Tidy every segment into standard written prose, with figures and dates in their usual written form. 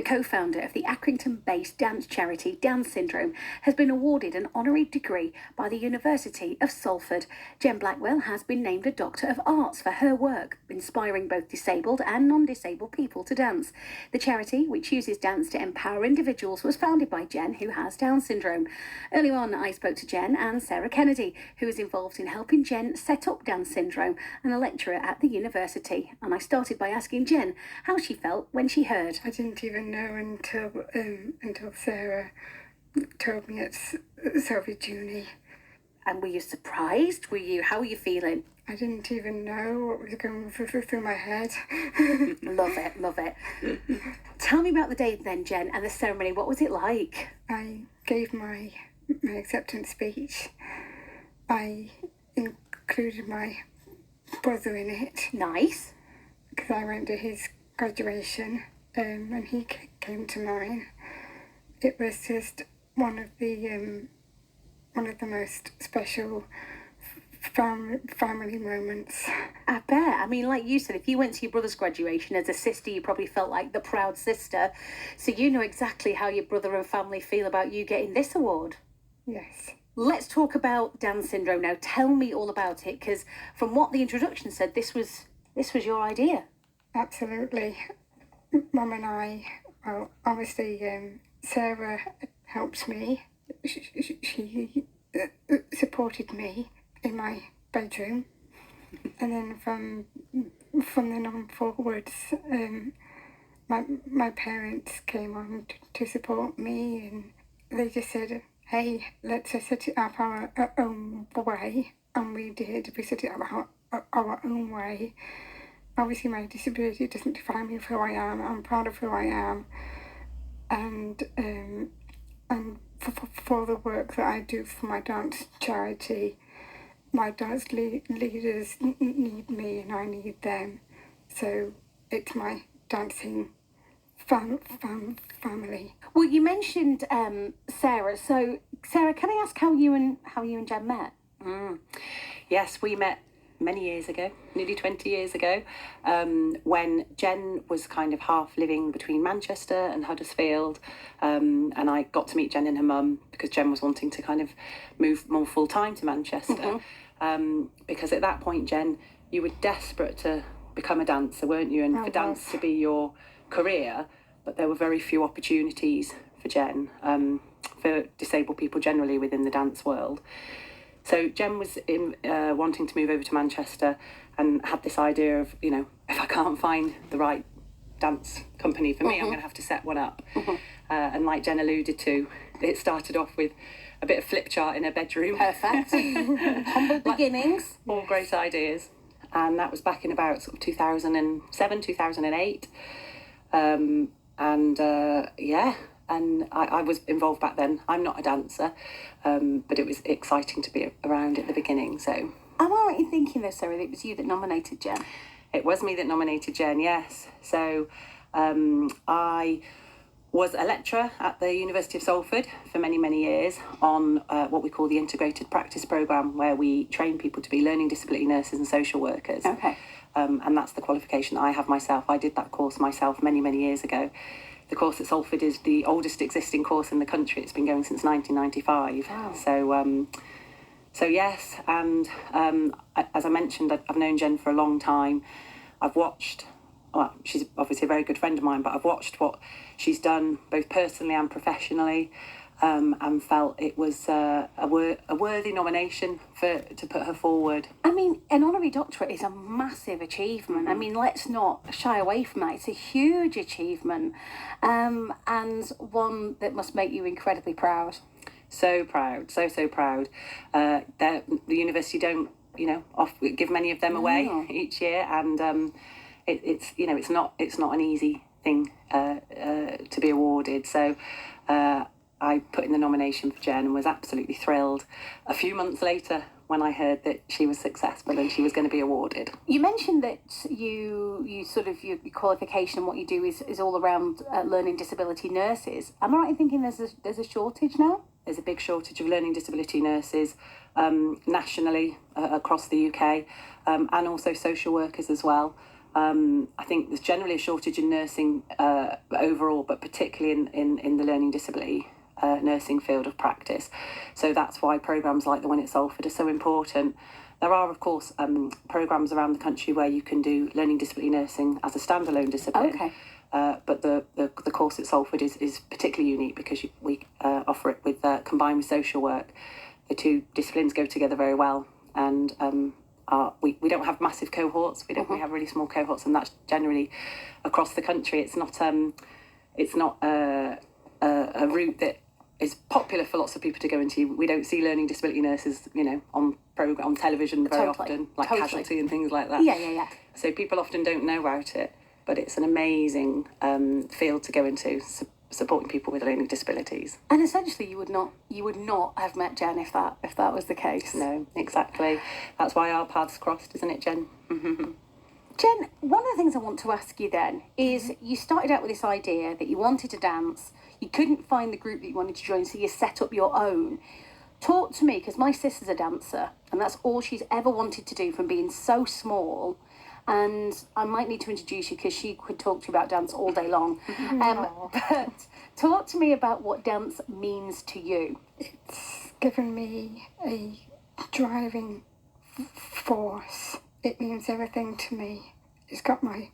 co-founder of the Accrington-based dance charity Down Syndrome, has been awarded an honorary degree by the University of Salford. Jen Blackwell has been named a Doctor of Arts for her work, inspiring both disabled and non-disabled people to dance. The charity, which uses dance to empower individuals, was founded by Jen, who has Down syndrome. Earlier on, I spoke to Jen and Sarah Kennedy, who is involved in helping Jen set up Down syndrome and a lecturer at the university. And I started by asking Jen how she felt when she heard. I didn't even know until Sarah told me it's Salvage Uni. And were you surprised? How were you feeling? I didn't even know what was going through my head. Love it. Tell me about the day then, Jen, and the ceremony. What was it like? I gave my acceptance speech. I included my brother in it. Nice. Because I went to his graduation and he came to mine. It was just one of the most special family moments. I bet. I mean, like you said, if you went to your brother's graduation as a sister, you probably felt like the proud sister. So you know exactly how your brother and family feel about you getting this award. Yes. Let's talk about Down syndrome now. Tell me all about it, because from what the introduction said, this was your idea. Absolutely. Mum and I, well, obviously Sarah helps me. She supported me in my bedroom, and then from then on forwards, my parents came on to support me, and they just said, hey, let's set it up our own way, and we did. We set it up our own way. Obviously my disability doesn't define me for who I am. I'm proud of who I am, and for the work that I do for my dance charity, my dance leaders need me and I need them. So it's my dancing family. Well, you mentioned Sarah. So Sarah, can I ask how you and Jen met? Yes, we met many years ago, nearly 20 years ago, when Jen was kind of half living between Manchester and Huddersfield, and I got to meet Jen and her mum because Jen was wanting to kind of move more full-time to Manchester. Because at that point, Jen, you were desperate to become a dancer, weren't you? And for dance to be your career, but there were very few opportunities for Jen, for disabled people generally within the dance world. So Jen was wanting to move over to Manchester and had this idea of, if I can't find the right dance company for me, I'm going to have to set one up. And like Jen alluded to, it started off with a bit of flip chart in her bedroom. Perfect. Humble beginnings. All great ideas. And that was back in about sort of 2007, 2008. And I was involved back then. I'm not a dancer, but it was exciting to be around at the beginning. So, am I right in thinking though, Sarah, that it was you that nominated Jen? It was me that nominated Jen, yes. So I was a lecturer at the University of Salford for many, many years on what we call the Integrated Practice Programme, where we train people to be learning disability nurses and social workers. Okay. And that's the qualification I have myself. I did that course myself many, many years ago. The course at Salford is the oldest existing course in the country. It's been going since 1995. Wow. So yes, and as I mentioned, I've known Jen for a long time. I've watched, she's obviously a very good friend of mine, but I've watched what she's done both personally and professionally, and felt it was a worthy nomination to put her forward. I mean, an honorary doctorate is a massive achievement. I mean, let's not shy away from that. It's a huge achievement, and one that must make you incredibly proud. So proud, so proud. The university don't, give many of them away each year, and it's not an easy thing to be awarded. So I put in the nomination for Jen and was absolutely thrilled. A few months later, when I heard that she was successful and she was going to be awarded. You mentioned that you sort of your qualification and what you do is all around learning disability nurses. Am I right in thinking there's a shortage now? There's a big shortage of learning disability nurses nationally across the UK, and also social workers as well. I think there's generally a shortage in nursing overall, but particularly in the learning disability nursing field of practice. So that's why programmes like the one at Salford are so important. There are, of course, programmes around the country where you can do learning disability nursing as a standalone discipline. Okay. But the course at Salford is particularly unique because we offer it with combined with social work. The two disciplines go together very well, and we don't have massive cohorts. We have really small cohorts, and that's generally across the country. It's not a route that is popular for lots of people to go into. We don't see learning disability nurses, on television very often, like Casualty and things like that. Yeah. So people often don't know about it, but it's an amazing field to go into, supporting people with learning disabilities. And essentially, you would not have met Jen if that was the case. No, exactly. That's why our paths crossed, isn't it, Jen? Jen, one of the things I want to ask you then is you started out with this idea that you wanted to dance, you couldn't find the group that you wanted to join, so you set up your own. Talk to me, because my sister's a dancer, and that's all she's ever wanted to do from being so small. And I might need to introduce you because she could talk to you about dance all day long. But talk to me about what dance means to you. It's given me a driving force. It means everything to me. It's got my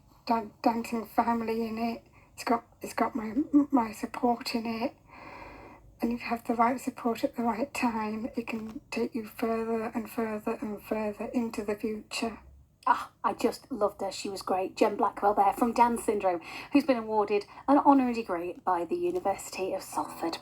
dancing family in it. It's got my support in it. And if you have the right support at the right time, it can take you further and further and further into the future. I just loved her. She was great. Jen Blackwell there from Down Syndrome, who's been awarded an honorary degree by the University of Salford.